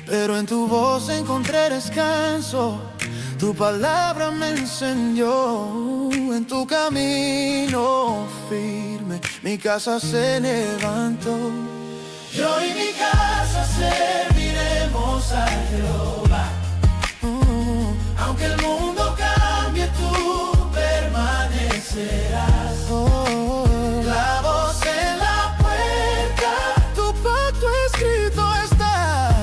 pero en tu voz encontré descanso. Tu palabra me enseñó, en tu camino firme mi casa se levantó. Yo y mi casa serviremos a Jehová. Aunque el mundo cambie, tú permanecerás. La voz en la puerta, tu pacto escrito está.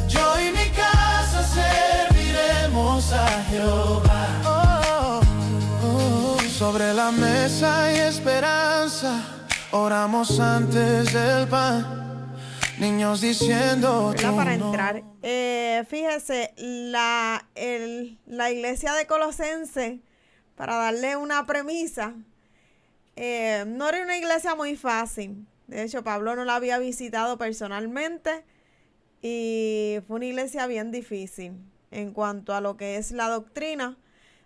Yo y mi casa serviremos a Jehová. Sobre la mesa hay esperanza, oramos antes del pan, niños diciendo tu para no. entrar. Fíjese, la iglesia de Colosense, para darle una premisa, no era una iglesia muy fácil. De hecho, Pablo no la había visitado personalmente y fue una iglesia bien difícil en cuanto a lo que es la doctrina,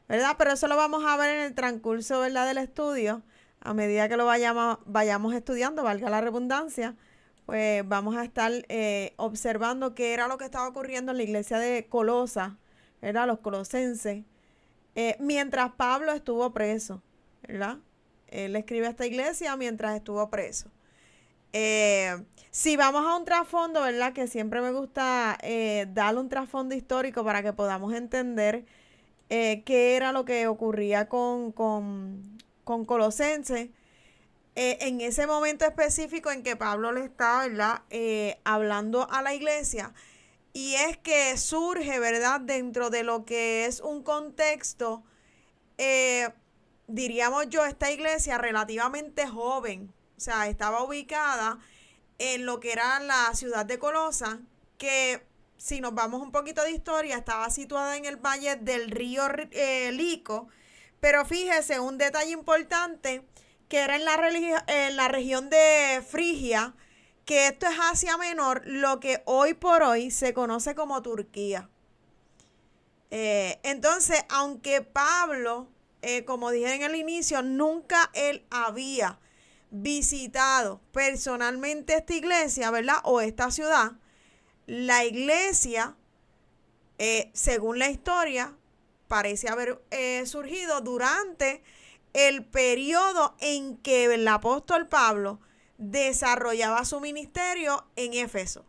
¿verdad? Pero eso lo vamos a ver en el transcurso, ¿verdad?, del estudio. A medida que lo vayamos estudiando, valga la redundancia, pues vamos a estar observando qué era lo que estaba ocurriendo en la iglesia de Colosa, ¿verdad?, los colosenses, mientras Pablo estuvo preso, ¿verdad? Él escribe a esta iglesia mientras estuvo preso. Si vamos a un trasfondo, ¿verdad?, que siempre me gusta darle un trasfondo histórico para que podamos entender qué era lo que ocurría con Colosenses. En ese momento específico en que Pablo le estaba, ¿verdad?, hablando a la iglesia, y es que surge, ¿verdad?, dentro de lo que es un contexto, diríamos yo, esta iglesia relativamente joven, o sea, estaba ubicada en lo que era la ciudad de Colosa, que si nos vamos un poquito de historia, estaba situada en el valle del río Lico, pero fíjese, un detalle importante, que era en la región de Frigia, que esto es Asia Menor, lo que hoy por hoy se conoce como Turquía. Entonces, aunque Pablo, como dije en el inicio, nunca él había visitado personalmente esta iglesia, ¿verdad?, o esta ciudad, la iglesia, según la historia, parece haber surgido durante el periodo en que el apóstol Pablo desarrollaba su ministerio en Éfeso.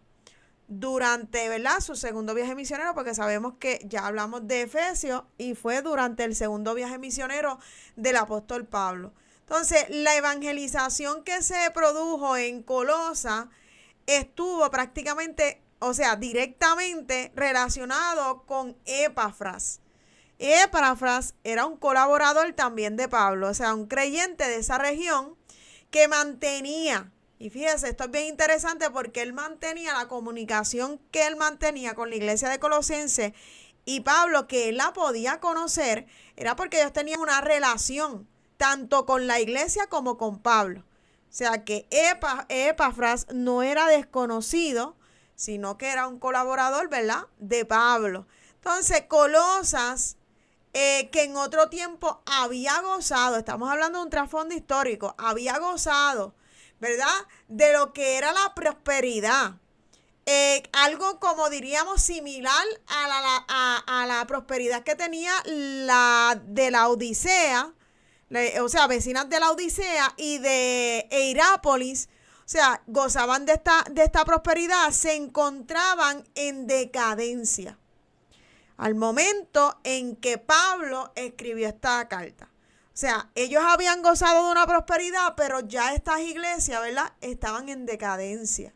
Durante, ¿verdad?, su segundo viaje misionero, porque sabemos que ya hablamos de Efesios y fue durante el segundo viaje misionero del apóstol Pablo. Entonces, la evangelización que se produjo en Colosa estuvo prácticamente, o sea, directamente relacionado con Epafras. Epafras era un colaborador también de Pablo, o sea, un creyente de esa región que mantenía, y fíjese, esto es bien interesante porque él mantenía la comunicación que él mantenía con la iglesia de Colosenses y Pablo, que él la podía conocer, era porque ellos tenían una relación tanto con la iglesia como con Pablo. O sea que Epafras no era desconocido, sino que era un colaborador, ¿verdad?, de Pablo. Entonces, Colosas, que en otro tiempo había gozado, estamos hablando de un trasfondo histórico, había gozado, ¿verdad?, de lo que era la prosperidad. Algo como diríamos similar a la prosperidad que tenía la de la Odisea, o sea, vecinas de la Odisea y de Hierápolis. O sea, gozaban de esta prosperidad, se encontraban en decadencia al momento en que Pablo escribió esta carta. O sea, ellos habían gozado de una prosperidad, pero ya estas iglesias, ¿verdad?, estaban en decadencia.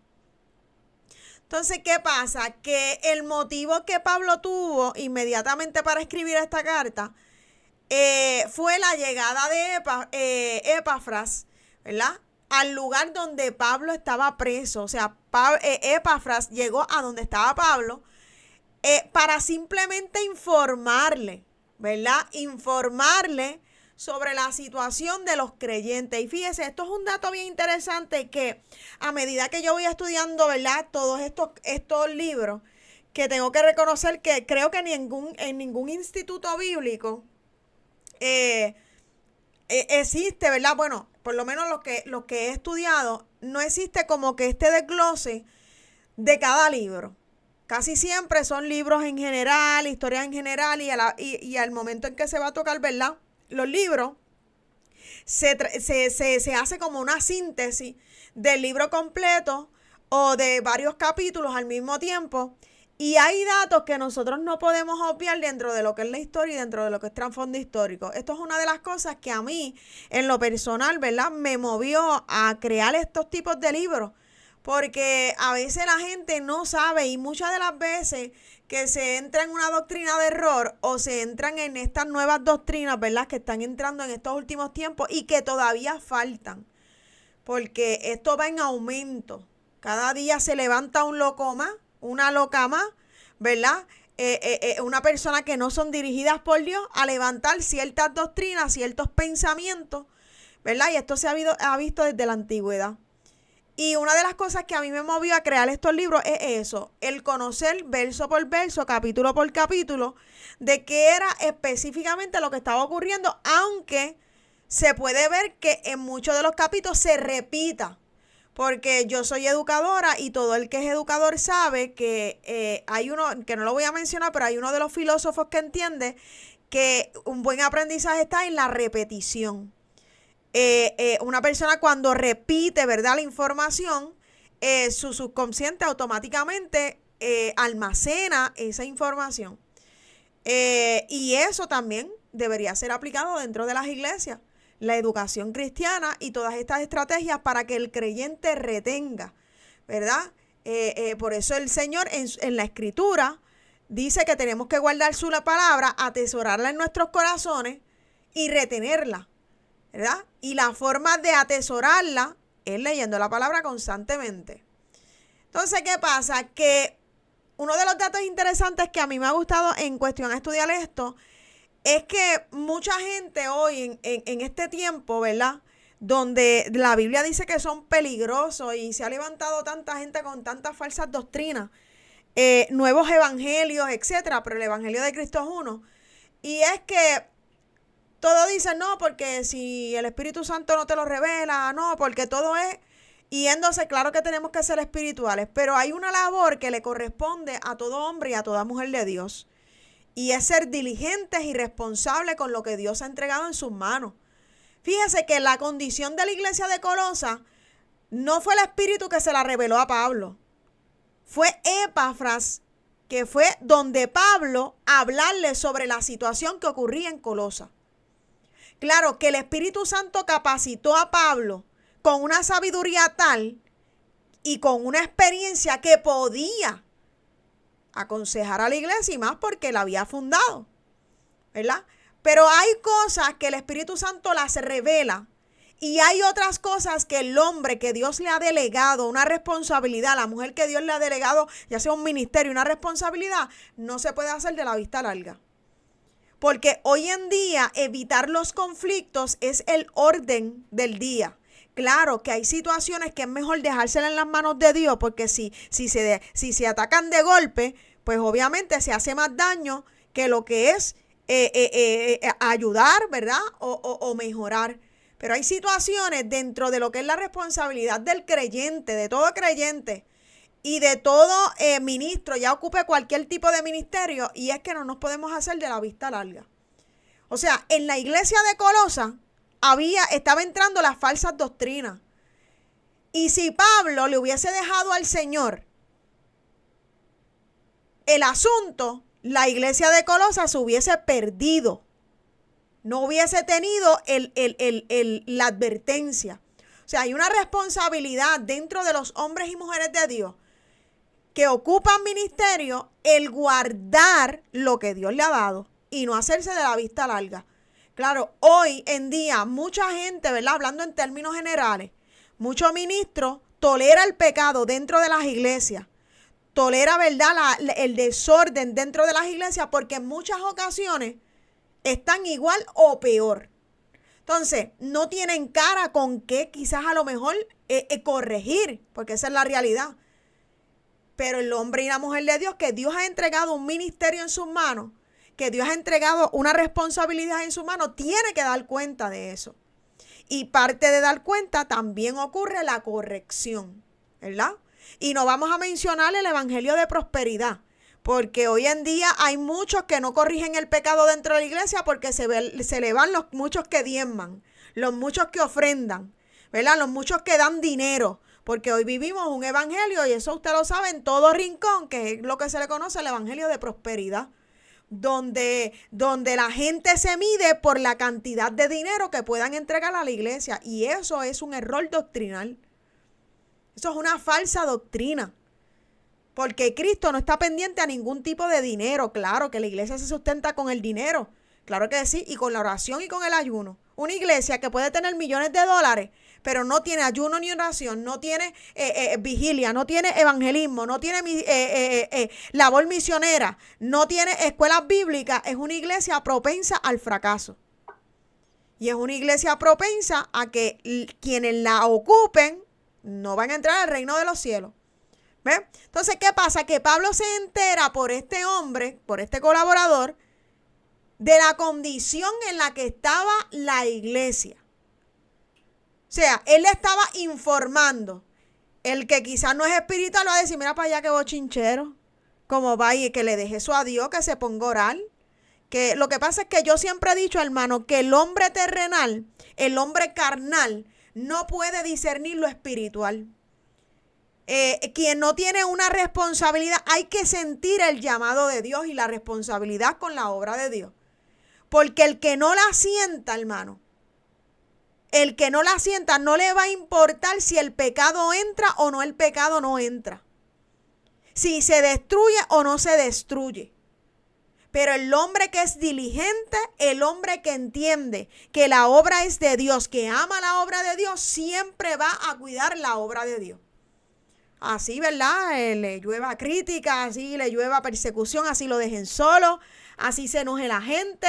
Entonces, ¿qué pasa? Que el motivo que Pablo tuvo inmediatamente para escribir esta carta fue la llegada de Epafras, ¿verdad?, al lugar donde Pablo estaba preso. O sea, Epafras llegó a donde estaba Pablo para simplemente informarle, ¿verdad? Informarle sobre la situación de los creyentes. Y fíjese, esto es un dato bien interesante que a medida que yo voy estudiando, ¿verdad?, todos estos libros, que tengo que reconocer que creo que en ningún instituto bíblico existe, ¿verdad? Bueno, por lo menos los que he estudiado, no existe como que este desglose de cada libro. Casi siempre son libros en general, historias en general, y al momento en que se va a tocar, ¿verdad?, los libros, se hace como una síntesis del libro completo o de varios capítulos al mismo tiempo. Y hay datos que nosotros no podemos obviar dentro de lo que es la historia y dentro de lo que es trasfondo histórico. Esto es una de las cosas que a mí, en lo personal, ¿verdad?, me movió a crear estos tipos de libros. Porque a veces la gente no sabe, y muchas de las veces que se entra en una doctrina de error o se entran en estas nuevas doctrinas, ¿verdad?, que están entrando en estos últimos tiempos y que todavía faltan. Porque esto va en aumento. Cada día se levanta un loco más, una loca más, ¿verdad? Una persona que no son dirigidas por Dios a levantar ciertas doctrinas, ciertos pensamientos, ¿verdad? Y esto se ha visto desde la antigüedad. Y una de las cosas que a mí me movió a crear estos libros es eso, el conocer verso por verso, capítulo por capítulo, de qué era específicamente lo que estaba ocurriendo, aunque se puede ver que en muchos de los capítulos se repita. Porque yo soy educadora y todo el que es educador sabe que hay uno, que no lo voy a mencionar, pero hay uno de los filósofos que entiende que un buen aprendizaje está en la repetición. Una persona cuando repite, ¿verdad?, la información, su subconsciente automáticamente almacena esa información. Y eso también debería ser aplicado dentro de las iglesias. La educación cristiana y todas estas estrategias para que el creyente retenga, ¿verdad? Por eso el Señor en la Escritura dice que tenemos que guardar su palabra, atesorarla en nuestros corazones y retenerla, ¿verdad? Y la forma de atesorarla es leyendo la palabra constantemente. Entonces, ¿qué pasa? Que uno de los datos interesantes que a mí me ha gustado en cuestión a estudiar esto es que mucha gente hoy en este tiempo, ¿verdad?, donde la Biblia dice que son peligrosos y se ha levantado tanta gente con tantas falsas doctrinas, nuevos evangelios, etcétera, pero el evangelio de Cristo es uno. Y es que todo dice, no, porque si el Espíritu Santo no te lo revela, no, porque todo es yéndose. Claro que tenemos que ser espirituales, pero hay una labor que le corresponde a todo hombre y a toda mujer de Dios. Y es ser diligentes y responsables con lo que Dios ha entregado en sus manos. Fíjese que la condición de la iglesia de Colosa no fue el Espíritu que se la reveló a Pablo. Fue Epafras, que fue donde Pablo hablarle sobre la situación que ocurría en Colosa. Claro que el Espíritu Santo capacitó a Pablo con una sabiduría tal y con una experiencia que podía aconsejar a la iglesia, y más porque la había fundado, ¿verdad? Pero hay cosas que el Espíritu Santo las revela y hay otras cosas que el hombre que Dios le ha delegado, una responsabilidad, la mujer que Dios le ha delegado, ya sea un ministerio, una responsabilidad, no se puede hacer de la vista larga. Porque hoy en día evitar los conflictos es el orden del día. Claro que hay situaciones que es mejor dejárselas en las manos de Dios, porque si se atacan de golpe, pues obviamente se hace más daño que lo que es ayudar, ¿verdad? O mejorar. Pero hay situaciones dentro de lo que es la responsabilidad del creyente, de todo creyente y de todo ministro, ya ocupe cualquier tipo de ministerio, y es que no nos podemos hacer de la vista larga. O sea, en la iglesia de Colosa estaba entrando las falsas doctrinas. Y si Pablo le hubiese dejado al Señor el asunto, la iglesia de Colosa se hubiese perdido. No hubiese tenido la advertencia. O sea, hay una responsabilidad dentro de los hombres y mujeres de Dios que ocupan ministerio, el guardar lo que Dios le ha dado y no hacerse de la vista larga. Claro, hoy en día mucha gente, ¿verdad?, hablando en términos generales, muchos ministros tolera el pecado dentro de las iglesias, tolera, ¿verdad?, el desorden dentro de las iglesias, porque en muchas ocasiones están igual o peor. Entonces, no tienen cara con qué quizás a lo mejor corregir, porque esa es la realidad. Pero el hombre y la mujer de Dios, que Dios ha entregado un ministerio en sus manos, que Dios ha entregado una responsabilidad en sus manos, tiene que dar cuenta de eso. Y parte de dar cuenta también ocurre la corrección, ¿verdad? Y no vamos a mencionar el evangelio de prosperidad, porque hoy en día hay muchos que no corrigen el pecado dentro de la iglesia porque se le van los muchos que diezman, los muchos que ofrendan, ¿verdad? Los muchos que dan dinero, porque hoy vivimos un evangelio, y eso usted lo sabe, en todo rincón, que es lo que se le conoce el evangelio de prosperidad, donde la gente se mide por la cantidad de dinero que puedan entregar a la iglesia, y eso es un error doctrinal. Eso es una falsa doctrina, porque Cristo no está pendiente a ningún tipo de dinero. Claro que la iglesia se sustenta con el dinero, claro que sí, y con la oración y con el ayuno. Una iglesia que puede tener millones de dólares, pero no tiene ayuno ni oración, no tiene vigilia, no tiene evangelismo, no tiene labor misionera, no tiene escuelas bíblicas, es una iglesia propensa al fracaso. Y es una iglesia propensa a que quienes la ocupen no van a entrar al reino de los cielos. ¿Ves? Entonces, ¿qué pasa? Que Pablo se entera por este hombre, por este colaborador, de la condición en la que estaba la iglesia. O sea, él le estaba informando. El que quizás no es espiritual va a decir, mira para allá que bochinchero. Como va y que le deje eso a Dios, que se ponga a orar. Que lo que pasa es que yo siempre he dicho, hermano, que el hombre terrenal, el hombre carnal, no puede discernir lo espiritual. Quien no tiene una responsabilidad, hay que sentir el llamado de Dios y la responsabilidad con la obra de Dios. Porque el que no la sienta, hermano, el que no la sienta, no le va a importar si el pecado entra o no, el pecado no entra. Si se destruye o no se destruye. Pero el hombre que es diligente, el hombre que entiende que la obra es de Dios, que ama la obra de Dios, siempre va a cuidar la obra de Dios. Así, ¿verdad? Le llueva crítica, así le llueva persecución, así lo dejen solo, así se enoje la gente.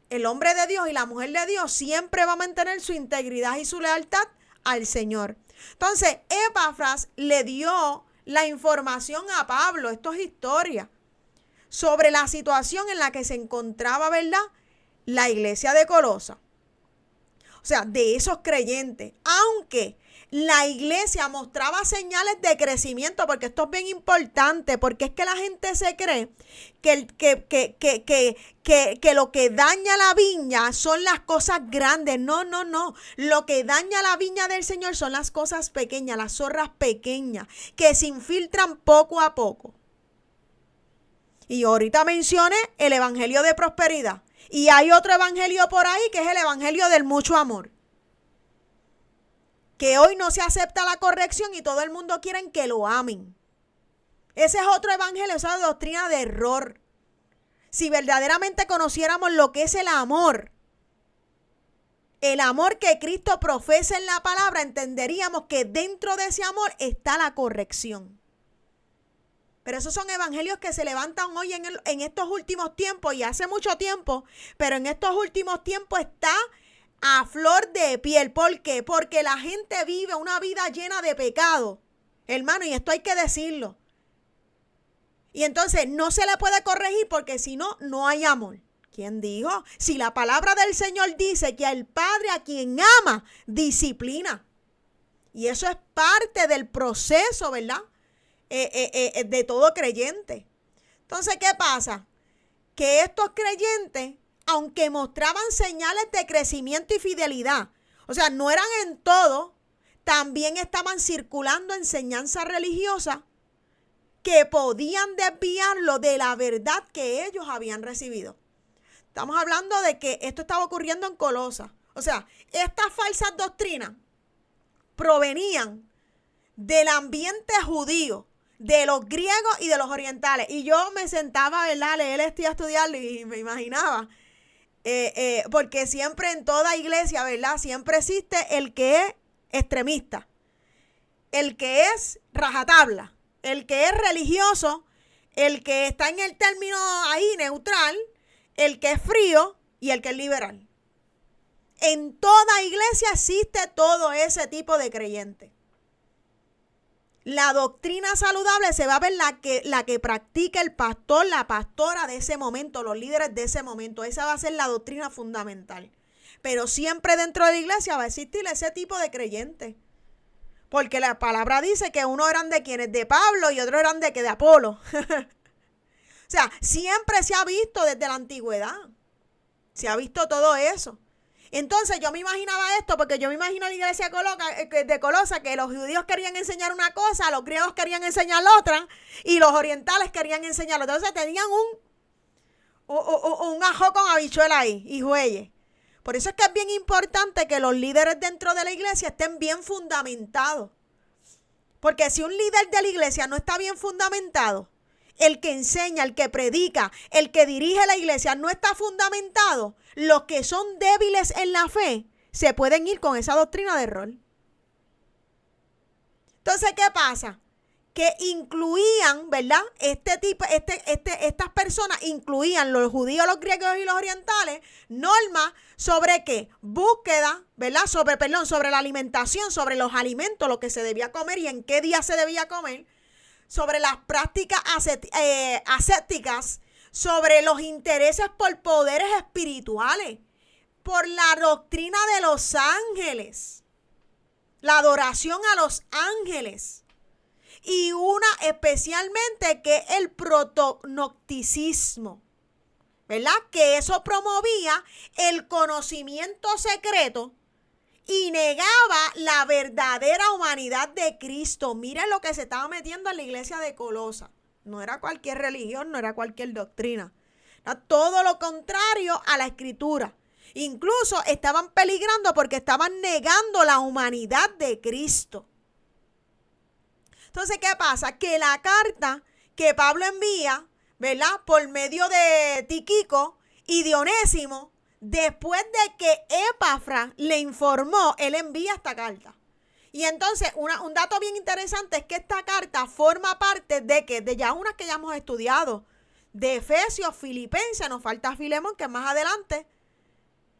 El hombre de Dios y la mujer de Dios siempre va a mantener su integridad y su lealtad al Señor. Entonces, Epafras le dio la información a Pablo, esto es historia, sobre la situación en la que se encontraba, ¿verdad?, la iglesia de Colosa. O sea, de esos creyentes, aunque la iglesia mostraba señales de crecimiento, porque esto es bien importante, porque es que la gente se cree que lo que daña la viña son las cosas grandes. No. Lo que daña la viña del Señor son las cosas pequeñas, las zorras pequeñas, que se infiltran poco a poco. Y ahorita mencioné el evangelio de prosperidad. Y hay otro evangelio por ahí que es el evangelio del mucho amor. Que hoy no se acepta la corrección y todo el mundo quiere que lo amen. Ese es otro evangelio, esa doctrina de error. Si verdaderamente conociéramos lo que es el amor que Cristo profesa en la palabra, entenderíamos que dentro de ese amor está la corrección. Pero esos son evangelios que se levantan hoy en estos últimos tiempos y hace mucho tiempo, pero en estos últimos tiempos está a flor de piel. ¿Por qué? Porque la gente vive una vida llena de pecado, hermano, y esto hay que decirlo. Y entonces no se le puede corregir porque si no, no hay amor. ¿Quién dijo? Si la palabra del Señor dice que el Padre a quien ama, disciplina. Y eso es parte del proceso, ¿verdad?, de todo creyente. Entonces, ¿qué pasa? Que estos creyentes, aunque mostraban señales de crecimiento y fidelidad, o sea, no eran en todo, también estaban circulando enseñanzas religiosas que podían desviarlo de la verdad que ellos habían recibido. Estamos hablando de que esto estaba ocurriendo en Colosa. O sea, estas falsas doctrinas provenían del ambiente judío, de los griegos y de los orientales. Y yo me sentaba, ¿verdad?, a leer esto y a estudiarlo y me imaginaba. Porque siempre en toda iglesia, ¿verdad?, siempre existe el que es extremista, el que es rajatabla, el que es religioso, el que está en el término ahí neutral, el que es frío y el que es liberal. En toda iglesia existe todo ese tipo de creyentes. La doctrina saludable se va a ver la que practica el pastor, la pastora de ese momento, los líderes de ese momento. Esa va a ser la doctrina fundamental. Pero siempre dentro de la iglesia va a existir ese tipo de creyentes. Porque la palabra dice que unos eran de quienes, de Pablo, y otros eran de Apolo. O sea, siempre se ha visto desde la antigüedad. Se ha visto todo eso. Entonces yo me imaginaba esto, porque yo me imagino la iglesia de Colosa, que los judíos querían enseñar una cosa, los griegos querían enseñar otra, y los orientales querían enseñar otra. Entonces tenían un ajo con habichuela ahí, y jueyes. Por eso es que es bien importante que los líderes dentro de la iglesia estén bien fundamentados. Porque si un líder de la iglesia no está bien fundamentado, el que enseña, el que predica, el que dirige la iglesia no está fundamentado, los que son débiles en la fe se pueden ir con esa doctrina de error. Entonces, ¿qué pasa? Que incluían, ¿verdad? Estas personas incluían, los judíos, los griegos y los orientales, normas sobre qué, búsqueda, ¿verdad? Sobre la alimentación, sobre los alimentos, lo que se debía comer y en qué día se debía comer, sobre las prácticas ascéticas, sobre los intereses por poderes espirituales, por la doctrina de los ángeles, la adoración a los ángeles, y una especialmente que el protonocticismo, ¿verdad? Que eso promovía el conocimiento secreto y negaba la verdadera humanidad de Cristo. Miren lo que se estaba metiendo en la iglesia de Colosa. No era cualquier religión, no era cualquier doctrina. Era todo lo contrario a la escritura. Incluso estaban peligrando porque estaban negando la humanidad de Cristo. Entonces, ¿qué pasa? Que la carta que Pablo envía, ¿verdad? Por medio de Tíquico y de Onésimo, después de que Epafras le informó, él envía esta carta. Y entonces, un dato bien interesante es que esta carta forma parte de ya unas que ya hemos estudiado, de Efesios, Filipenses, nos falta Filemón, que es más adelante,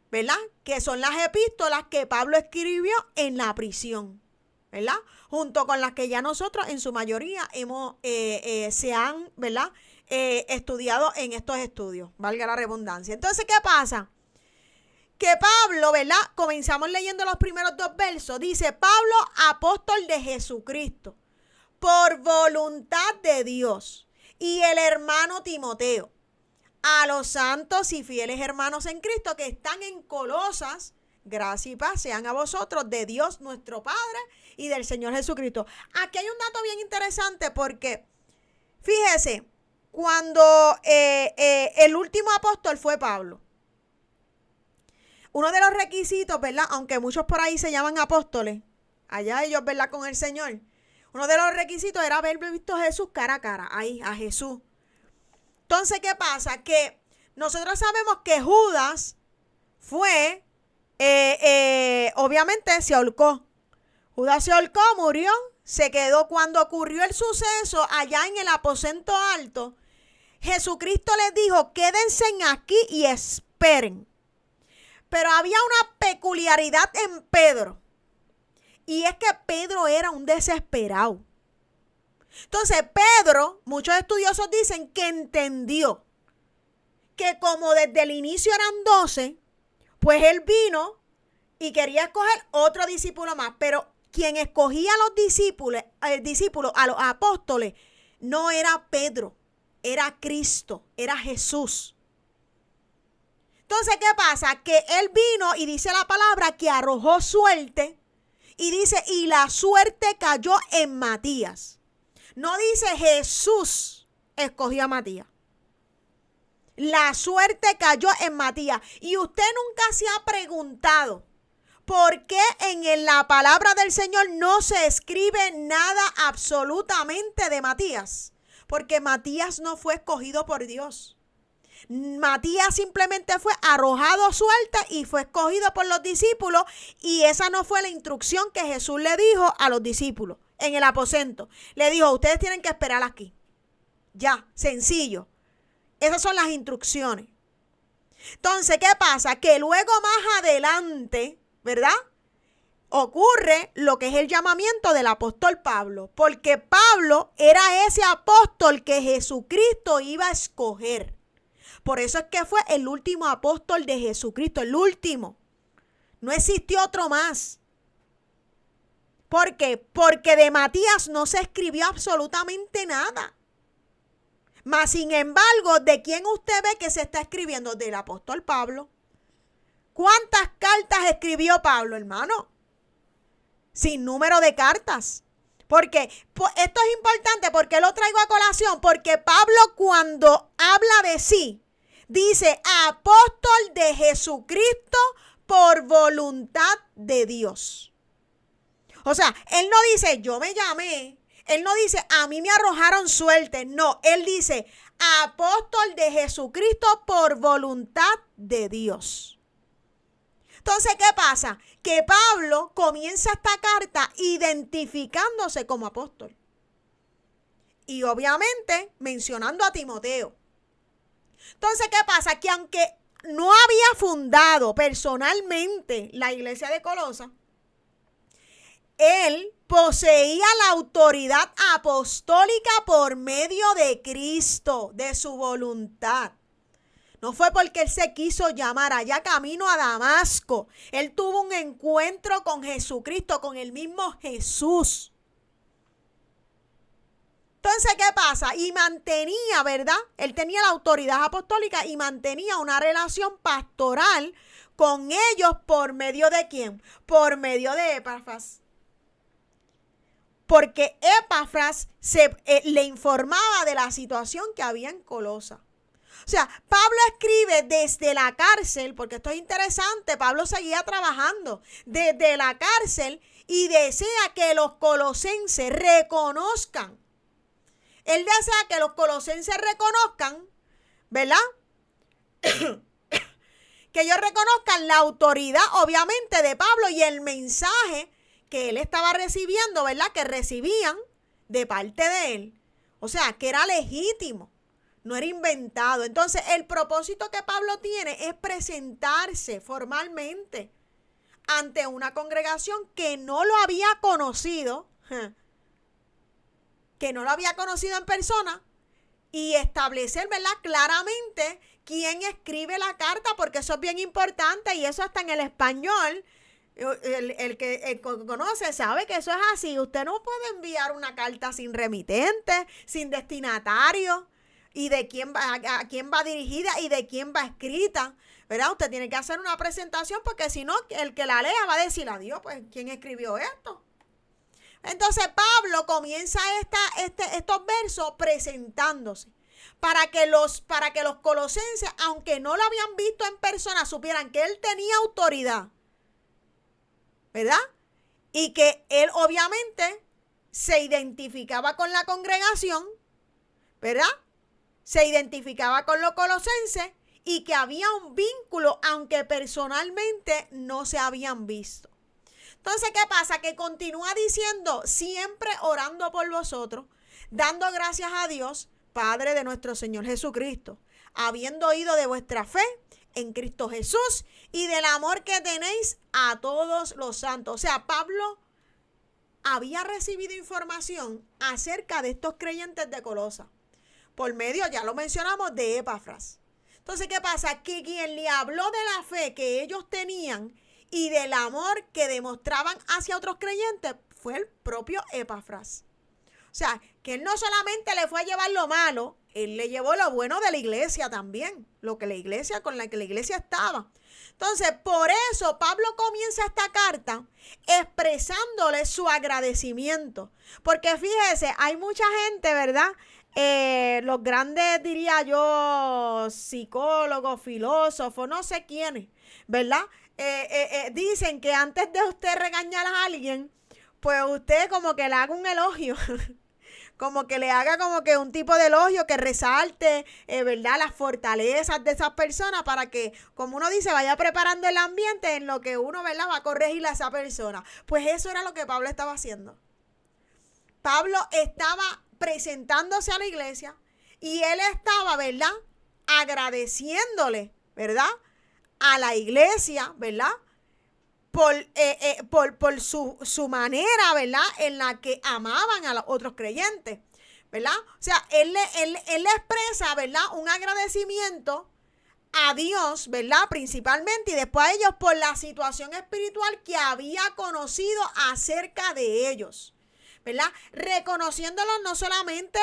¿verdad? Que son las epístolas que Pablo escribió en la prisión, ¿verdad? Junto con las que ya nosotros en su mayoría se han, ¿verdad? Estudiado en estos estudios, valga la redundancia. Entonces, ¿qué pasa? Que Pablo, ¿verdad? Comenzamos leyendo los primeros 2 versos. Dice, Pablo, apóstol de Jesucristo, por voluntad de Dios, y el hermano Timoteo, a los santos y fieles hermanos en Cristo que están en Colosas, gracia y paz sean a vosotros de Dios nuestro Padre y del Señor Jesucristo. Aquí hay un dato bien interesante porque, fíjese, cuando el último apóstol fue Pablo, uno de los requisitos, ¿verdad? Aunque muchos por ahí se llaman apóstoles, allá ellos, ¿verdad? Con el Señor. Uno de los requisitos era haber visto a Jesús cara a cara, ahí, a Jesús. Entonces, ¿qué pasa? Que nosotros sabemos que Judas fue, obviamente se ahorcó. Judas se ahorcó, murió, se quedó. Cuando ocurrió el suceso allá en el aposento alto, Jesucristo les dijo, quédense aquí y esperen. Pero había una peculiaridad en Pedro, y es que Pedro era un desesperado. Entonces Pedro, muchos estudiosos dicen que entendió que como desde el inicio eran 12, pues él vino y quería escoger otro discípulo más, pero quien escogía a los discípulos, a los apóstoles, no era Pedro, era Cristo, era Jesús. Entonces, ¿qué pasa? Que él vino y dice la palabra que arrojó suerte y dice, y la suerte cayó en Matías. No dice Jesús escogió a Matías. La suerte cayó en Matías. Y usted nunca se ha preguntado por qué en la palabra del Señor no se escribe nada absolutamente de Matías. Porque Matías no fue escogido por Dios. Matías simplemente fue arrojado suelta y fue escogido por los discípulos, y esa no fue la instrucción que Jesús le dijo a los discípulos en el aposento. Le dijo, ustedes tienen que esperar aquí. Ya, sencillo. Esas son las instrucciones. Entonces, ¿qué pasa? Que luego más adelante, ¿verdad? Ocurre lo que es el llamamiento del apóstol Pablo, porque Pablo era ese apóstol que Jesucristo iba a escoger. Por eso es que fue el último apóstol de Jesucristo, el último. No existió otro más. ¿Por qué? Porque de Matías no se escribió absolutamente nada. Mas, sin embargo, ¿de quién usted ve que se está escribiendo? Del apóstol Pablo. ¿Cuántas cartas escribió Pablo, hermano? Sin número de cartas. Porque esto es importante, porque lo traigo a colación, porque Pablo, cuando habla de sí, dice apóstol de Jesucristo por voluntad de Dios. O sea, él no dice yo me llamé, él no dice a mí me arrojaron suerte, no, él dice apóstol de Jesucristo por voluntad de Dios. Entonces, ¿qué pasa? Que Pablo comienza esta carta identificándose como apóstol. Y obviamente mencionando a Timoteo. Entonces, ¿qué pasa? Que aunque no había fundado personalmente la iglesia de Colosa, él poseía la autoridad apostólica por medio de Cristo, de su voluntad. No fue porque él se quiso llamar. Allá camino a Damasco, él tuvo un encuentro con Jesucristo, con el mismo Jesús. Entonces, ¿qué pasa? Y mantenía, ¿verdad? Él tenía la autoridad apostólica y mantenía una relación pastoral con ellos por medio de ¿quién? Por medio de Epafras. Porque Epafras le informaba de la situación que había en Colosa. O sea, Pablo escribe desde la cárcel, porque esto es interesante, Pablo seguía trabajando desde la cárcel y desea que los colosenses reconozcan. Él desea que los colosenses reconozcan, ¿verdad? Que ellos reconozcan la autoridad, obviamente, de Pablo y el mensaje que él estaba recibiendo, ¿verdad? Que recibían de parte de él. O sea, que era legítimo. No era inventado. Entonces, el propósito que Pablo tiene es presentarse formalmente ante una congregación que no lo había conocido, en persona, y establecer, ¿verdad?, claramente quién escribe la carta, porque eso es bien importante, y eso hasta en el español. El que conoce sabe que eso es así. Usted no puede enviar una carta sin remitente, sin destinatario, y de quién va, a quién va dirigida y de quién va escrita, ¿verdad? Usted tiene que hacer una presentación, porque si no, el que la lea va a decir, adiós, pues, ¿quién escribió esto? Entonces Pablo comienza estos versos presentándose para que los colosenses, aunque no lo habían visto en persona, supieran que él tenía autoridad, ¿verdad? Y que él obviamente se identificaba con la congregación, ¿verdad? Se identificaba con los colosenses y que había un vínculo, aunque personalmente no se habían visto. Entonces, ¿qué pasa? Que continúa diciendo, siempre orando por vosotros, dando gracias a Dios, Padre de nuestro Señor Jesucristo, habiendo oído de vuestra fe en Cristo Jesús y del amor que tenéis a todos los santos. O sea, Pablo había recibido información acerca de estos creyentes de Colosa, por medio, ya lo mencionamos, de Epafras. Entonces, ¿qué pasa? Que quien le habló de la fe que ellos tenían y del amor que demostraban hacia otros creyentes fue el propio Epafras. O sea, que él no solamente le fue a llevar lo malo, él le llevó lo bueno de la iglesia también, con la que la iglesia estaba. Entonces, por eso Pablo comienza esta carta expresándole su agradecimiento. Porque fíjese, hay mucha gente, ¿verdad? Los grandes, diría yo, psicólogos, filósofos, no sé quiénes, ¿verdad? Dicen que antes de usted regañar a alguien, pues usted como que le haga un elogio, como que le haga como que un tipo de elogio que resalte, ¿verdad?, las fortalezas de esas personas, para que, como uno dice, vaya preparando el ambiente en lo que uno, ¿verdad?, va a corregir a esa persona. Pues eso era lo que Pablo estaba haciendo. Pablo estaba presentándose a la iglesia y él estaba, ¿verdad?, agradeciéndole, ¿verdad?, a la iglesia, ¿verdad?, por su manera, ¿verdad?, en la que amaban a los otros creyentes, ¿verdad? O sea, él le expresa, ¿verdad?, un agradecimiento a Dios, ¿verdad? Principalmente, y después a ellos por la situación espiritual que había conocido acerca de ellos, ¿verdad? Reconociéndolos no solamente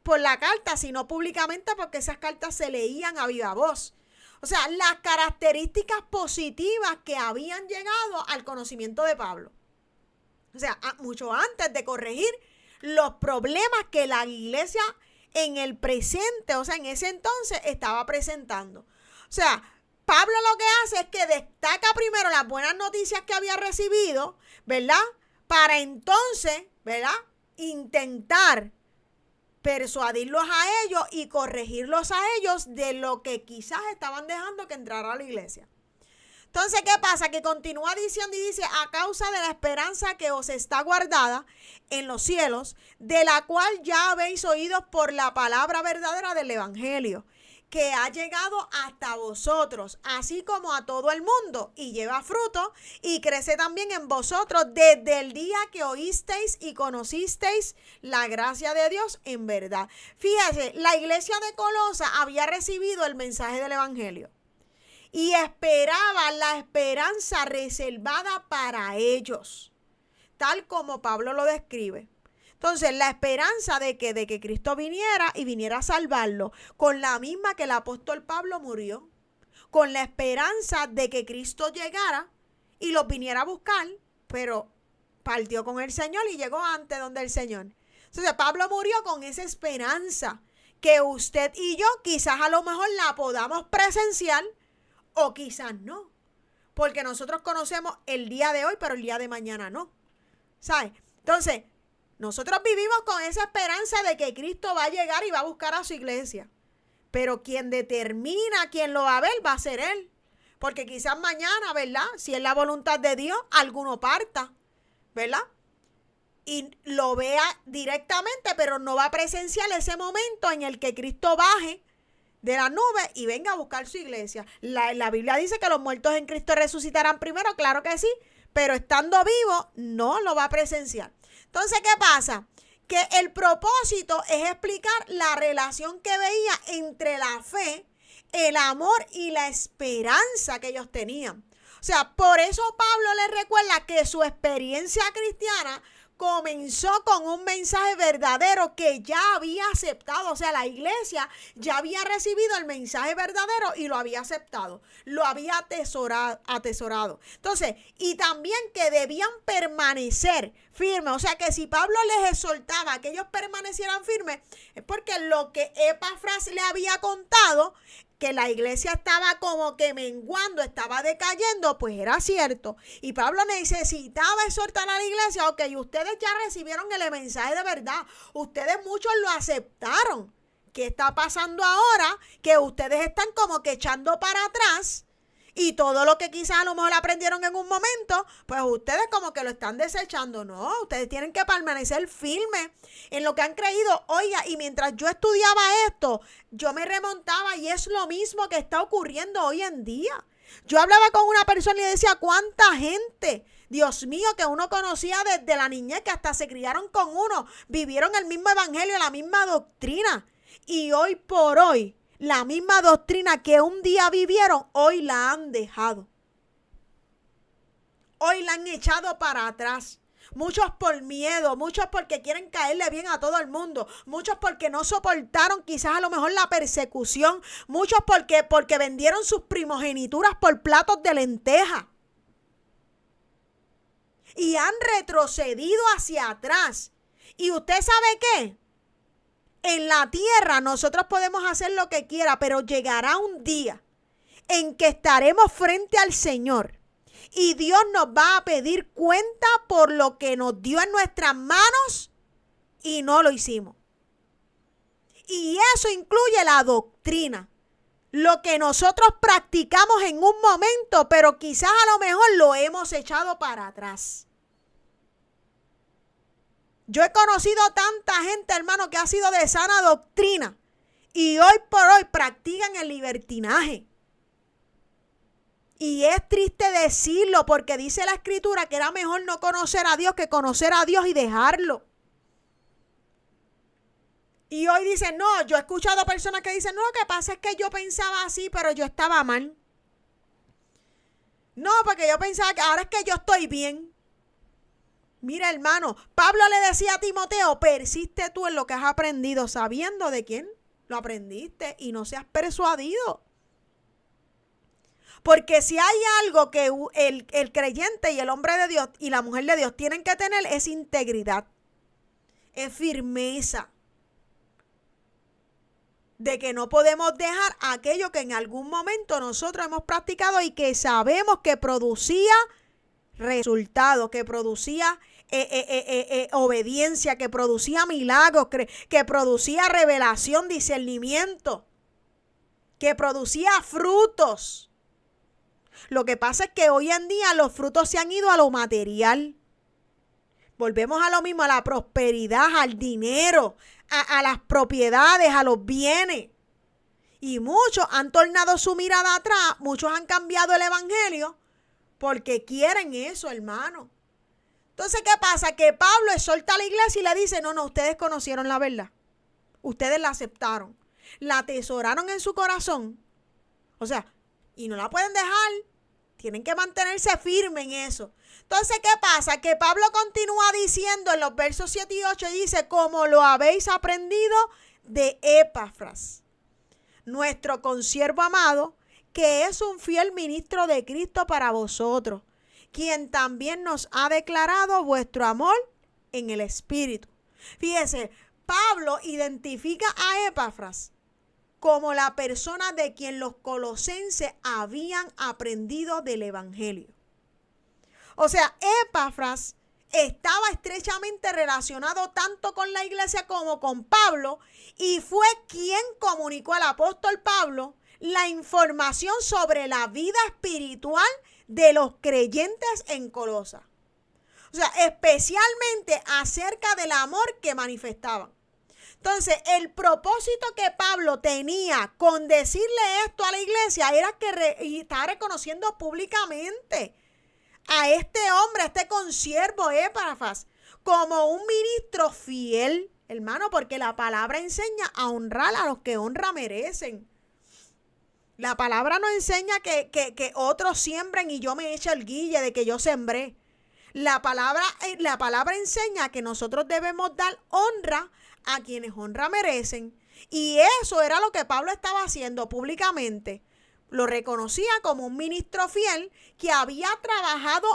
por la carta, sino públicamente porque esas cartas se leían a viva voz. O sea, las características positivas que habían llegado al conocimiento de Pablo. O sea, mucho antes de corregir los problemas que la iglesia en el presente, o sea, en ese entonces estaba presentando. O sea, Pablo lo que hace es que destaca primero las buenas noticias que había recibido, ¿verdad? Para entonces, ¿verdad? Intentar persuadirlos a ellos y corregirlos a ellos de lo que quizás estaban dejando que entrara a la iglesia. Entonces, ¿qué pasa? Que continúa diciendo y dice, a causa de la esperanza que os está guardada en los cielos, de la cual ya habéis oído por la palabra verdadera del evangelio, que ha llegado hasta vosotros, así como a todo el mundo, y lleva fruto, y crece también en vosotros desde el día que oísteis y conocisteis la gracia de Dios en verdad. Fíjese, la iglesia de Colosa había recibido el mensaje del evangelio y esperaba la esperanza reservada para ellos, tal como Pablo lo describe. Entonces, la esperanza de que Cristo viniera y viniera a salvarlo, con la misma que el apóstol Pablo murió, con la esperanza de que Cristo llegara y los viniera a buscar, pero partió con el Señor y llegó antes donde el Señor. Entonces, Pablo murió con esa esperanza que usted y yo quizás a lo mejor la podamos presenciar o quizás no, porque nosotros conocemos el día de hoy, pero el día de mañana no, ¿sabes? Entonces, nosotros vivimos con esa esperanza de que Cristo va a llegar y va a buscar a su iglesia. Pero quien determina quién lo va a ver va a ser Él. Porque quizás mañana, ¿verdad? Si es la voluntad de Dios, alguno parta, ¿verdad? Y lo vea directamente, pero no va a presenciar ese momento en el que Cristo baje de la nube y venga a buscar su iglesia. La Biblia dice que los muertos en Cristo resucitarán primero, claro que sí, pero estando vivo no lo va a presenciar. Entonces, ¿qué pasa? Que el propósito es explicar la relación que veía entre la fe, el amor y la esperanza que ellos tenían. O sea, por eso Pablo les recuerda que su experiencia cristiana comenzó con un mensaje verdadero que ya había aceptado. O sea, la iglesia ya había recibido el mensaje verdadero y lo había aceptado, lo había atesorado. Entonces, y también que debían permanecer firmes. O sea, que si Pablo les exhortaba a que ellos permanecieran firmes, es porque lo que Epafras le había contado, que la iglesia estaba como que menguando, estaba decayendo, pues era cierto. Y Pablo necesitaba exhortar a la iglesia, ok, ustedes ya recibieron el mensaje de verdad, ustedes muchos lo aceptaron. ¿Qué está pasando ahora? Que ustedes están como que echando para atrás y todo lo que quizás a lo mejor aprendieron en un momento, pues ustedes como que lo están desechando. No, ustedes tienen que permanecer firmes en lo que han creído. Oiga, y mientras yo estudiaba esto, yo me remontaba y es lo mismo que está ocurriendo hoy en día. Yo hablaba con una persona y decía, ¿cuánta gente, Dios mío, que uno conocía desde la niñez, que hasta se criaron con uno, vivieron el mismo evangelio, la misma doctrina? Y hoy por hoy, la misma doctrina que un día vivieron, hoy la han dejado. Hoy la han echado para atrás. Muchos por miedo, muchos porque quieren caerle bien a todo el mundo, muchos porque no soportaron quizás a lo mejor la persecución, muchos porque vendieron sus primogenituras por platos de lenteja. Y han retrocedido hacia atrás. ¿Y usted sabe qué? En la tierra nosotros podemos hacer lo que quiera, pero llegará un día en que estaremos frente al Señor y Dios nos va a pedir cuenta por lo que nos dio en nuestras manos y no lo hicimos. Y eso incluye la doctrina, lo que nosotros practicamos en un momento, pero quizás a lo mejor lo hemos echado para atrás. Yo he conocido tanta gente, hermano, que ha sido de sana doctrina y hoy por hoy practican el libertinaje. Y es triste decirlo porque dice la Escritura que era mejor no conocer a Dios que conocer a Dios y dejarlo. Y hoy dicen, no, yo he escuchado personas que dicen, no, lo que pasa es que yo pensaba así, pero yo estaba mal. No, porque yo pensaba que ahora es que yo estoy bien. Mira, hermano, Pablo le decía a Timoteo, persiste tú en lo que has aprendido, sabiendo de quién lo aprendiste y no seas persuadido. Porque si hay algo que el creyente y el hombre de Dios y la mujer de Dios tienen que tener es integridad, es firmeza. De que no podemos dejar aquello que en algún momento nosotros hemos practicado y que sabemos que producía resultados, que producía obediencia, que producía milagros, que producía revelación, discernimiento, que producía frutos. Lo que pasa es que hoy en día los frutos se han ido a lo material. Volvemos a lo mismo, a la prosperidad, al dinero, a las propiedades, a los bienes. Y muchos han tornado su mirada atrás, muchos han cambiado el evangelio porque quieren eso, hermano. Entonces, ¿qué pasa? Que Pablo exhorta a la iglesia y le dice, no, ustedes conocieron la verdad. Ustedes la aceptaron, la atesoraron en su corazón. O sea, y no la pueden dejar. Tienen que mantenerse firmes en eso. Entonces, ¿qué pasa? Que Pablo continúa diciendo en los versos 7 y 8, dice, como lo habéis aprendido de Epafras, nuestro consiervo amado, que es un fiel ministro de Cristo para vosotros, quien también nos ha declarado vuestro amor en el Espíritu. Fíjese, Pablo identifica a Epafras como la persona de quien los colosenses habían aprendido del evangelio. O sea, Epafras estaba estrechamente relacionado tanto con la iglesia como con Pablo y fue quien comunicó al apóstol Pablo la información sobre la vida espiritual de los creyentes en Colosas. O sea, especialmente acerca del amor que manifestaban. Entonces, el propósito que Pablo tenía con decirle esto a la iglesia era que estaba reconociendo públicamente a este hombre, a este consiervo Epafras, como un ministro fiel, hermano, porque la palabra enseña a honrar a los que honra merecen. La palabra no enseña que otros siembren y yo me eche el guille de que yo sembré. La palabra enseña que nosotros debemos dar honra a quienes honra merecen. Y eso era lo que Pablo estaba haciendo públicamente. Lo reconocía como un ministro fiel que había trabajado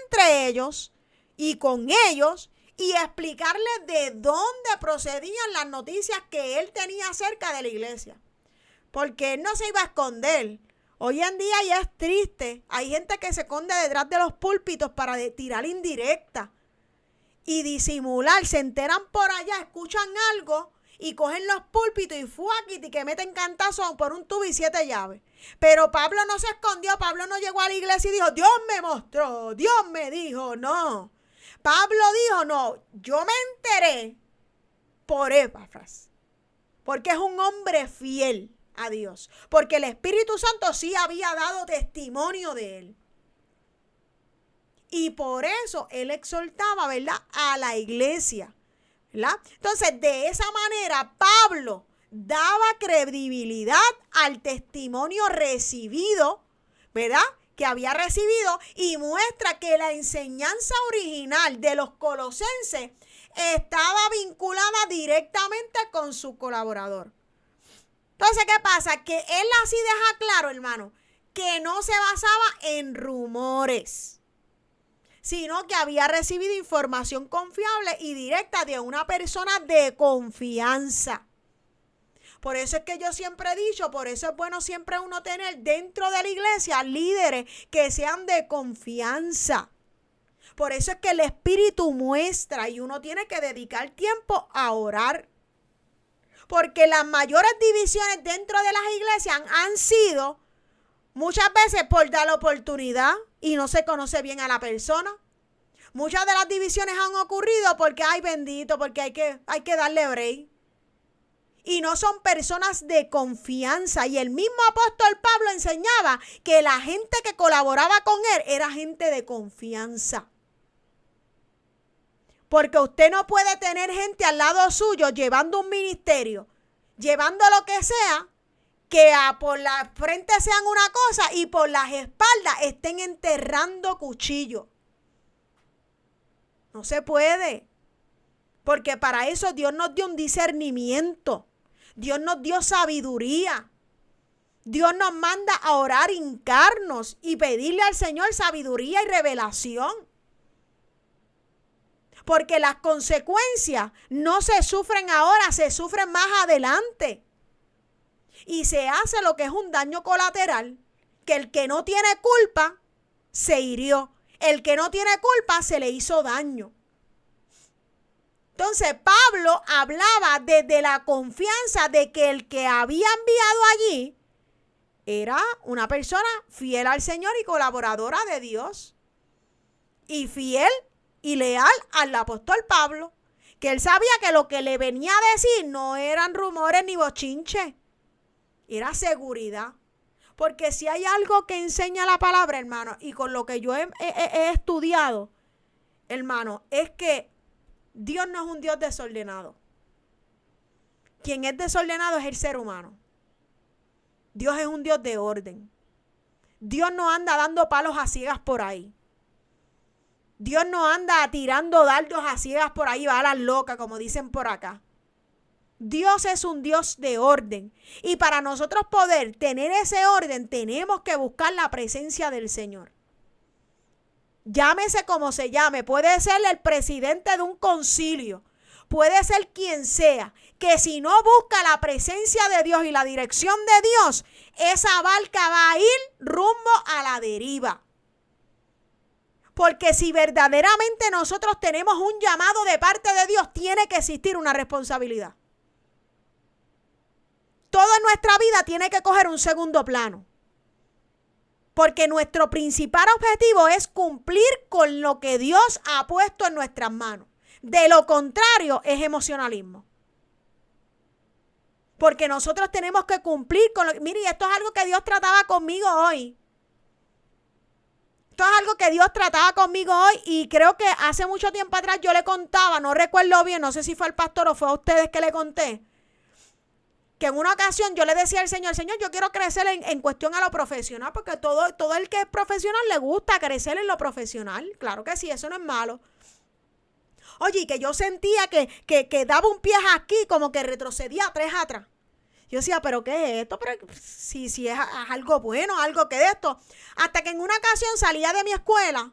entre ellos y con ellos y explicarles de dónde procedían las noticias que él tenía acerca de la iglesia. Porque él no se iba a esconder. Hoy en día ya es triste. Hay gente que se esconde detrás de los púlpitos para tirar indirecta y disimular. Se enteran por allá, escuchan algo y cogen los púlpitos y que meten cantazos por un tubo y 7 llaves. Pero Pablo no se escondió. Pablo no llegó a la iglesia y dijo, Dios me mostró, Dios me dijo. No. Pablo dijo, no, yo me enteré por Epafras, porque es un hombre fiel a Dios, porque el Espíritu Santo sí había dado testimonio de él. Y por eso él exhortaba, ¿verdad?, a la iglesia, ¿verdad? Entonces, de esa manera, Pablo daba credibilidad al testimonio recibido, ¿verdad?, que había recibido, y muestra que la enseñanza original de los colosenses estaba vinculada directamente con su colaborador. Entonces, ¿qué pasa? Que él así deja claro, hermano, que no se basaba en rumores, sino que había recibido información confiable y directa de una persona de confianza. Por eso es que yo siempre he dicho, por eso es bueno siempre uno tener dentro de la iglesia líderes que sean de confianza. Por eso es que el Espíritu muestra y uno tiene que dedicar tiempo a orar. Porque las mayores divisiones dentro de las iglesias han sido muchas veces por dar la oportunidad y no se conoce bien a la persona. Muchas de las divisiones han ocurrido porque, ay bendito, porque hay que darle break. Y no son personas de confianza. Y el mismo apóstol Pablo enseñaba que la gente que colaboraba con él era gente de confianza. Porque usted no puede tener gente al lado suyo llevando un ministerio, llevando lo que sea, que por la frente sean una cosa y por las espaldas estén enterrando cuchillos. No se puede. Porque para eso Dios nos dio un discernimiento. Dios nos dio sabiduría. Dios nos manda a orar, hincarnos y pedirle al Señor sabiduría y revelación. Porque las consecuencias no se sufren ahora, se sufren más adelante. Y se hace lo que es un daño colateral, que el que no tiene culpa se hirió. El que no tiene culpa se le hizo daño. Entonces Pablo hablaba desde la confianza de que el que había enviado allí era una persona fiel al Señor y colaboradora de Dios. Y fiel y leal al apóstol Pablo, que él sabía que lo que le venía a decir no eran rumores ni bochinches, era seguridad. Porque si hay algo que enseña la palabra, hermano, y con lo que yo he estudiado, hermano, es que Dios no es un Dios desordenado. Quien es desordenado es el ser humano. Dios es un Dios de orden. Dios no anda dando palos a ciegas por ahí. Dios no anda tirando dardos a ciegas por ahí, balas locas, como dicen por acá. Dios es un Dios de orden. Y para nosotros poder tener ese orden, tenemos que buscar la presencia del Señor. Llámese como se llame, puede ser el presidente de un concilio, puede ser quien sea, que si no busca la presencia de Dios y la dirección de Dios, esa barca va a ir rumbo a la deriva. Porque si verdaderamente nosotros tenemos un llamado de parte de Dios, tiene que existir una responsabilidad. Toda nuestra vida tiene que coger un segundo plano. Porque nuestro principal objetivo es cumplir con lo que Dios ha puesto en nuestras manos. De lo contrario, es emocionalismo. Porque nosotros tenemos que cumplir con lo que... Mire, esto es algo que Dios trataba conmigo hoy. Esto es algo que Dios trataba conmigo hoy y creo que hace mucho tiempo atrás yo le contaba, no recuerdo bien, no sé si fue al pastor o fue a ustedes que le conté, que en una ocasión yo le decía al Señor, Señor, yo quiero crecer en cuestión a lo profesional, porque todo el que es profesional le gusta crecer en lo profesional. Claro que sí, eso no es malo. Oye, y que yo sentía que daba un pie aquí, como que retrocedía 3 atrás. Yo decía, ¿pero qué es esto? Pero si es algo bueno, algo que de esto. Hasta que en una ocasión salía de mi escuela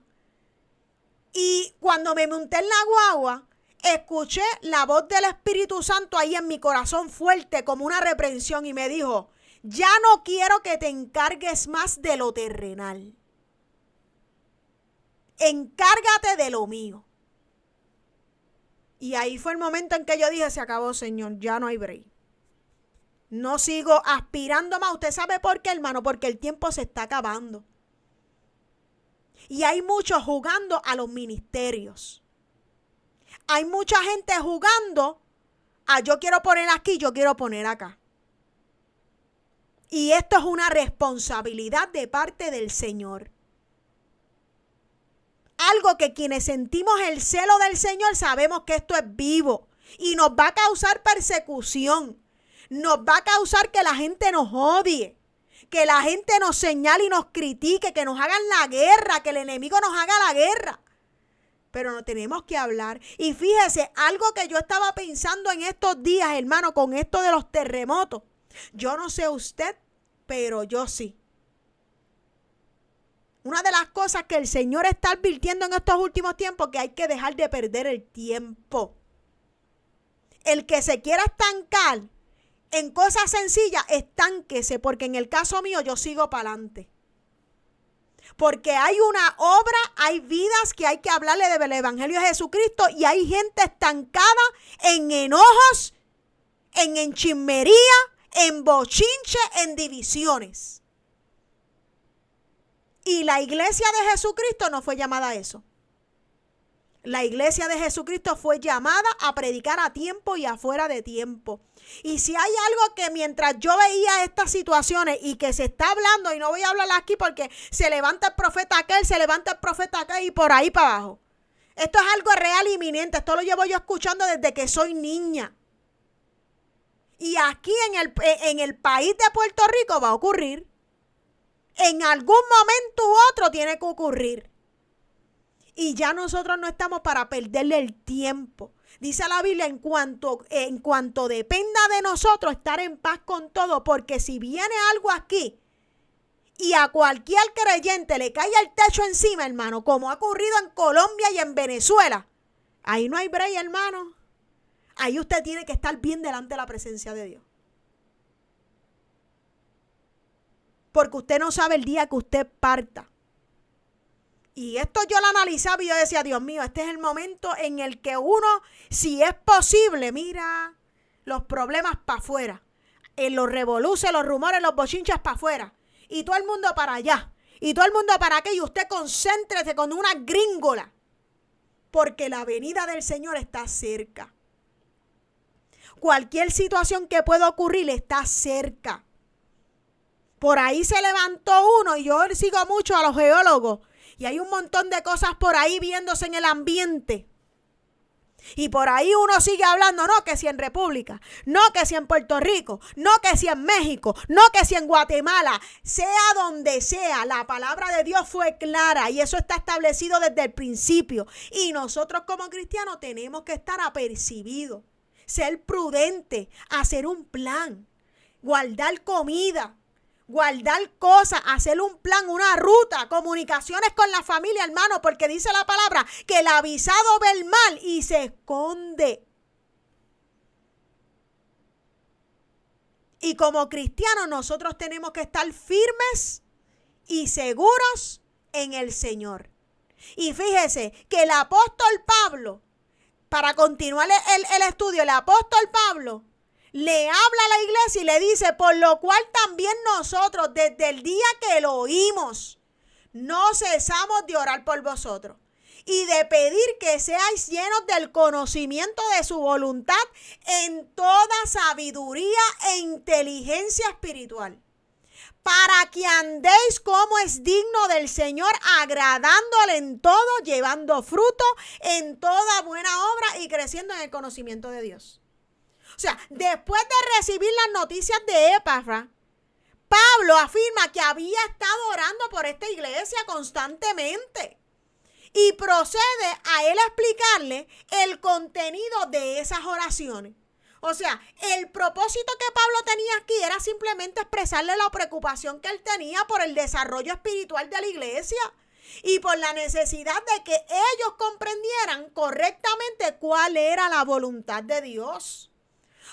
y cuando me monté en la guagua, escuché la voz del Espíritu Santo ahí en mi corazón fuerte como una reprensión y me dijo, ya no quiero que te encargues más de lo terrenal. Encárgate de lo mío. Y ahí fue el momento en que yo dije, se acabó, Señor, ya no hay break. No sigo aspirando más. ¿Usted sabe por qué, hermano? Porque el tiempo se está acabando. Y hay muchos jugando a los ministerios. Hay mucha gente jugando a yo quiero poner aquí, yo quiero poner acá. Y esto es una responsabilidad de parte del Señor. Algo que quienes sentimos el celo del Señor sabemos que esto es vivo y nos va a causar persecución. Nos va a causar que la gente nos odie, que la gente nos señale y nos critique, que nos hagan la guerra, que el enemigo nos haga la guerra. Pero no tenemos que hablar. Y fíjese, algo que yo estaba pensando en estos días, hermano, con esto de los terremotos. Yo no sé usted, pero yo sí. Una de las cosas que el Señor está advirtiendo en estos últimos tiempos, que hay que dejar de perder el tiempo. El que se quiera estancar en cosas sencillas, estánquese, porque en el caso mío yo sigo para adelante. Porque hay una obra, hay vidas que hay que hablarle del Evangelio de Jesucristo y hay gente estancada en enojos, en chismería, en bochinche, en divisiones. Y la iglesia de Jesucristo no fue llamada a eso. La iglesia de Jesucristo fue llamada a predicar a tiempo y afuera de tiempo. Y si hay algo que mientras yo veía estas situaciones y que se está hablando, y no voy a hablar aquí porque se levanta el profeta aquel, se levanta el profeta aquel y por ahí para abajo. Esto es algo real y inminente. Esto lo llevo yo escuchando desde que soy niña. Y aquí en el país de Puerto Rico va a ocurrir. En algún momento u otro tiene que ocurrir. Y ya nosotros no estamos para perderle el tiempo. Dice la Biblia, en cuanto dependa de nosotros, estar en paz con todo. Porque si viene algo aquí y a cualquier creyente le cae el techo encima, hermano, como ha ocurrido en Colombia y en Venezuela, ahí no hay break, hermano. Ahí usted tiene que estar bien delante de la presencia de Dios. Porque usted no sabe el día que usted parta. Y esto yo lo analizaba y yo decía, Dios mío, este es el momento en el que uno, si es posible, mira los problemas para afuera. Los revoluces, los rumores, los bochinches para afuera. Y todo el mundo para allá. Y todo el mundo para acá. Y usted concéntrese con una gringola. Porque la venida del Señor está cerca. Cualquier situación que pueda ocurrir está cerca. Por ahí se levantó uno, y yo sigo mucho a los geólogos, y hay un montón de cosas por ahí viéndose en el ambiente. Y por ahí uno sigue hablando, no que si en República, no que si en Puerto Rico, no que si en México, no que si en Guatemala, sea donde sea, la palabra de Dios fue clara y eso está establecido desde el principio. Y nosotros como cristianos tenemos que estar apercibidos, ser prudentes, hacer un plan, guardar comida, guardar cosas, hacer un plan, una ruta, comunicaciones con la familia, hermano, porque dice la palabra que el avisado ve el mal y se esconde. Y como cristianos nosotros tenemos que estar firmes y seguros en el Señor. Y fíjese que el apóstol Pablo, para continuar el estudio, el apóstol Pablo le habla a la iglesia y le dice, por lo cual también nosotros desde el día que lo oímos, no cesamos de orar por vosotros y de pedir que seáis llenos del conocimiento de su voluntad en toda sabiduría e inteligencia espiritual, para que andéis como es digno del Señor, agradándole en todo, llevando fruto en toda buena obra y creciendo en el conocimiento de Dios. O sea, después de recibir las noticias de Epafras, Pablo afirma que había estado orando por esta iglesia constantemente y procede a él explicarle el contenido de esas oraciones. O sea, el propósito que Pablo tenía aquí era simplemente expresarle la preocupación que él tenía por el desarrollo espiritual de la iglesia y por la necesidad de que ellos comprendieran correctamente cuál era la voluntad de Dios.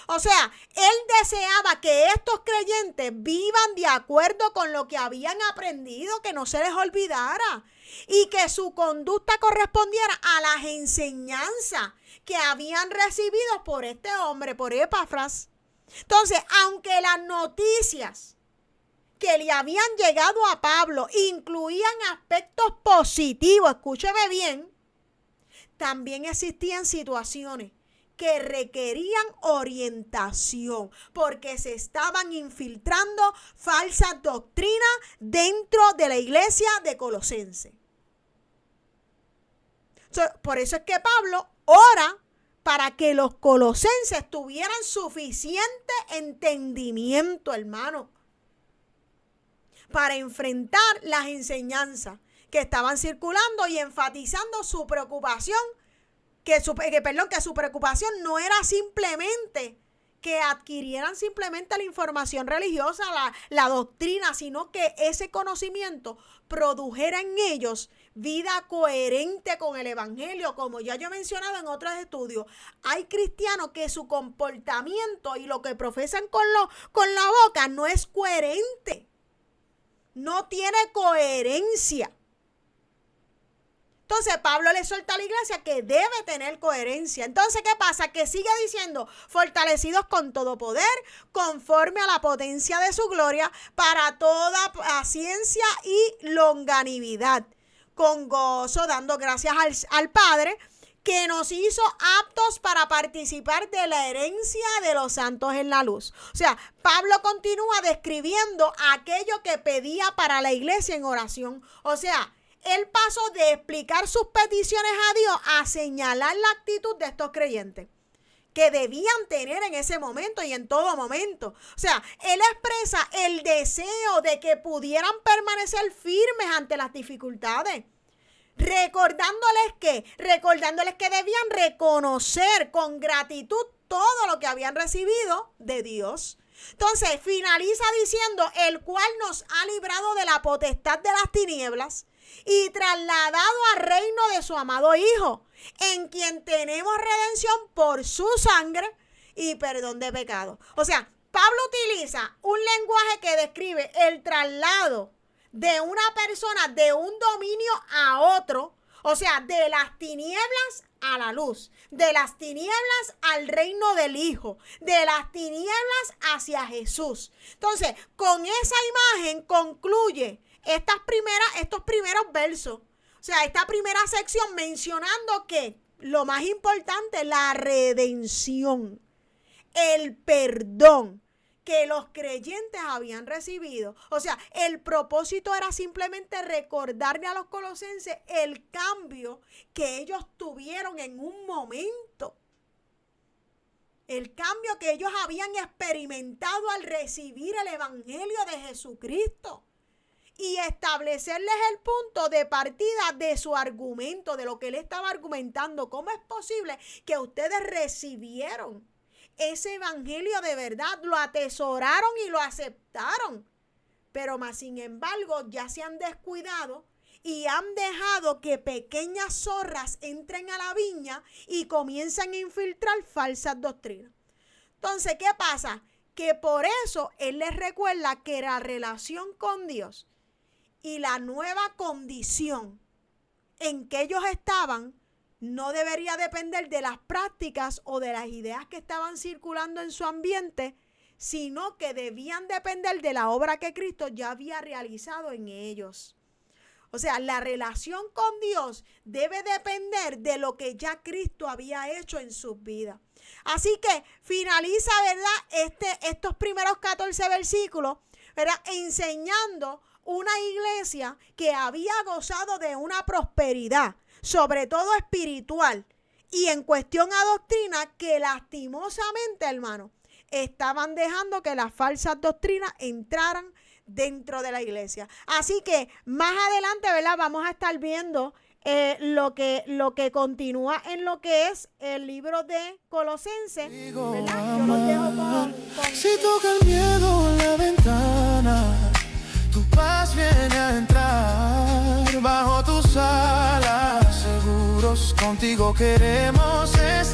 O sea, él deseaba que estos creyentes vivan de acuerdo con lo que habían aprendido, que no se les olvidara y que su conducta correspondiera a las enseñanzas que habían recibido por este hombre, por Epafras. Entonces, aunque las noticias que le habían llegado a Pablo incluían aspectos positivos, escúcheme bien, también existían situaciones que requerían orientación porque se estaban infiltrando falsas doctrinas dentro de la iglesia de Colosenses. Por eso es que Pablo ora para que los colosenses tuvieran suficiente entendimiento, hermano, para enfrentar las enseñanzas que estaban circulando y enfatizando su preocupación, que su preocupación no era simplemente que adquirieran simplemente la información religiosa, la doctrina, sino que ese conocimiento produjera en ellos vida coherente con el evangelio. Como ya yo he mencionado en otros estudios, hay cristianos que su comportamiento y lo que profesan con la boca no es coherente, no tiene coherencia. Entonces Pablo le suelta a la iglesia que debe tener coherencia. Entonces, ¿qué pasa? Que sigue diciendo, fortalecidos con todo poder, conforme a la potencia de su gloria, para toda paciencia y longanimidad, con gozo, dando gracias al Padre, que nos hizo aptos para participar de la herencia de los santos en la luz. O sea, Pablo continúa describiendo aquello que pedía para la iglesia en oración. O sea, él pasó de explicar sus peticiones a Dios a señalar la actitud de estos creyentes que debían tener en ese momento y en todo momento. O sea, él expresa el deseo de que pudieran permanecer firmes ante las dificultades. Recordándoles que debían reconocer con gratitud todo lo que habían recibido de Dios. Entonces finaliza diciendo, el cual nos ha librado de la potestad de las tinieblas y trasladado al reino de su amado Hijo, en quien tenemos redención por su sangre y perdón de pecado. O sea, Pablo utiliza un lenguaje que describe el traslado de una persona de un dominio a otro, o sea, de las tinieblas a la luz, de las tinieblas al reino del Hijo, de las tinieblas hacia Jesús. Entonces, con esa imagen concluye estos primeros versos, o sea, esta primera sección mencionando que lo más importante, la redención, el perdón que los creyentes habían recibido. O sea, el propósito era simplemente recordarle a los colosenses el cambio que ellos tuvieron en un momento. El cambio que ellos habían experimentado al recibir el evangelio de Jesucristo. Y establecerles el punto de partida de su argumento, de lo que él estaba argumentando. ¿Cómo es posible que ustedes recibieron ese evangelio de verdad, lo atesoraron y lo aceptaron, pero más sin embargo ya se han descuidado y han dejado que pequeñas zorras entren a la viña y comiencen a infiltrar falsas doctrinas? Entonces, ¿qué pasa? Que por eso él les recuerda que la relación con Dios y la nueva condición en que ellos estaban no debería depender de las prácticas o de las ideas que estaban circulando en su ambiente, sino que debían depender de la obra que Cristo ya había realizado en ellos. O sea, la relación con Dios debe depender de lo que ya Cristo había hecho en sus vidas. Así que finaliza, ¿verdad?, estos primeros 14 versículos, ¿verdad?, enseñando una iglesia que había gozado de una prosperidad, sobre todo espiritual, y en cuestión a doctrina, que lastimosamente, hermano, estaban dejando que las falsas doctrinas entraran dentro de la iglesia. Así que más adelante, ¿verdad?, vamos a estar viendo lo que continúa en lo que es el libro de Colosenses, ¿verdad? Yo los dejo con si toca el miedo en la ventana, tu paz viene a entrar bajo tus alas. Seguros contigo queremos estar.